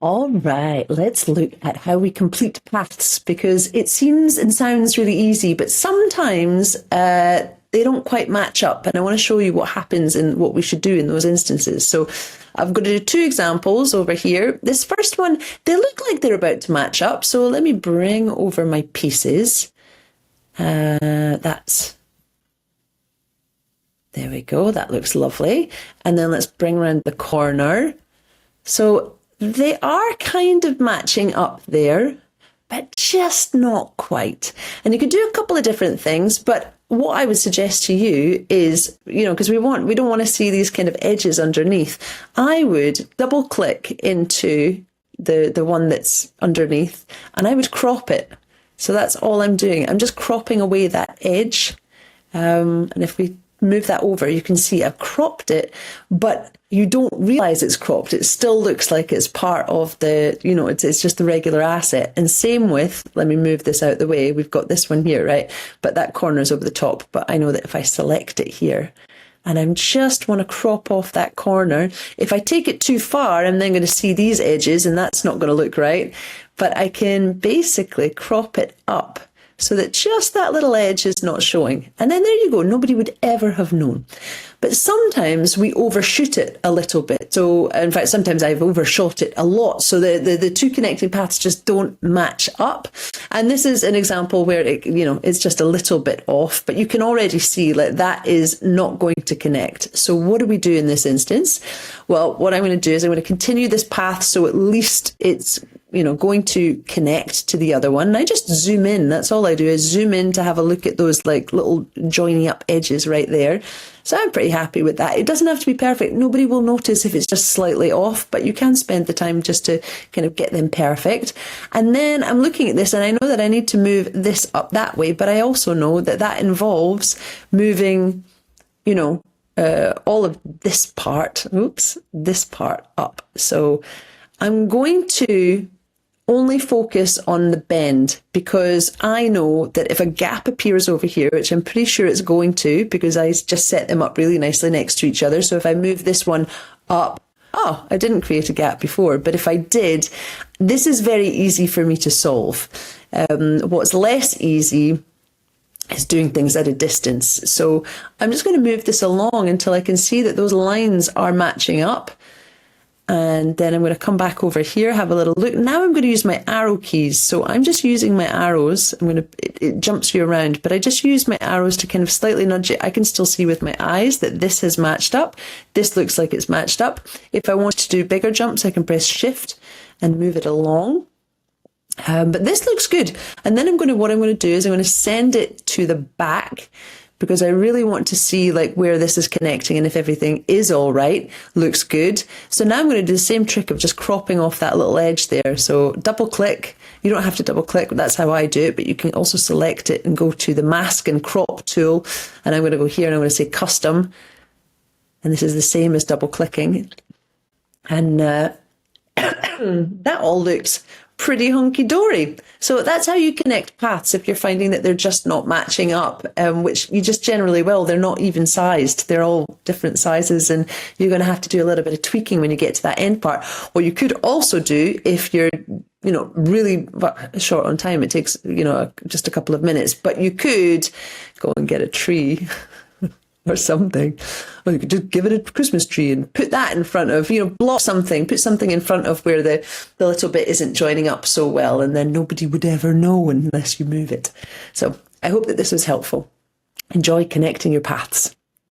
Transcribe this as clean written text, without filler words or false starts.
All right, let's look at how we complete paths because it seems and sounds really easy, but sometimes they don't quite match up. And I want to show you what happens and what we should do in those instances. So I've got to do two examples over here. This first one, they look like they're about to match up. So let me bring over my pieces. There we go. That looks lovely. And then let's bring around the corner. So they are kind of matching up there, but just not quite. And you could do a couple of different things, but what I would suggest to you is, because we don't want to see these kind of edges underneath. I would double click into the one that's underneath and I would crop it. So that's all I'm doing. I'm just cropping away that edge. And if we move that over, you can see I've cropped it, but you don't realize it's cropped. It still looks like it's part of the, it's just the regular asset. And same with, let me move this out the way. We've got this one here, right? But that corner's over the top. But I know that if I select it here and I just want to crop off that corner, if I take it too far, I'm then going to see these edges and that's not going to look right. But I can basically crop it up so that just that little edge is not showing. And then there you go. Nobody would ever have known. But sometimes we overshoot it a little bit. So in fact, sometimes I've overshot it a lot. So the two connecting paths just don't match up. And this is an example where it's just a little bit off, but you can already see like that is not going to connect. So what do we do in this instance? Well, what I'm going to do is I'm going to continue this path. So at least it's going to connect to the other one. And I just zoom in. That's all I do is zoom in to have a look at those like little joining up edges right there. So I'm pretty happy with that. It doesn't have to be perfect. Nobody will notice if it's just slightly off, but you can spend the time just to kind of get them perfect. And then I'm looking at this and I know that I need to move this up that way, but I also know that that involves moving, all of this part up. So I'm going to only focus on the bend because I know that if a gap appears over here, which I'm pretty sure it's going to because I just set them up really nicely next to each other. So if I move this one up, I didn't create a gap before, but if I did, this is very easy for me to solve. What's less easy is doing things at a distance. So I'm just going to move this along until I can see that those lines are matching up. And then I'm going to come back over here, have a little look. Now I'm going to use my arrow keys. So I'm just using my arrows. It jumps you around, but I just use my arrows to kind of slightly nudge it. I can still see with my eyes that this has matched up. This looks like it's matched up. If I want to do bigger jumps, I can press shift and move it along. But this looks good. And then what I'm going to do is I'm going to send it to the back, because I really want to see like where this is connecting and if everything is all right, looks good. So now I'm going to do the same trick of just cropping off that little edge there. So double click. You don't have to double click, but that's how I do it. But you can also select it and go to the mask and crop tool. And I'm going to go here and I'm going to say custom. And this is the same as double clicking. And that all looks pretty hunky-dory. So that's how you connect paths if you're finding that they're just not matching up, which you just generally will. They're not even sized. They're all different sizes and you're going to have to do a little bit of tweaking when you get to that end part. What you could also do if you're really short on time, it takes, just a couple of minutes, but you could go and get a tree or something. Or you could just give it a Christmas tree and put that in front of, block something, put something in front of where the little bit isn't joining up so well, and then nobody would ever know unless you move it. So I hope that this was helpful. Enjoy connecting your paths.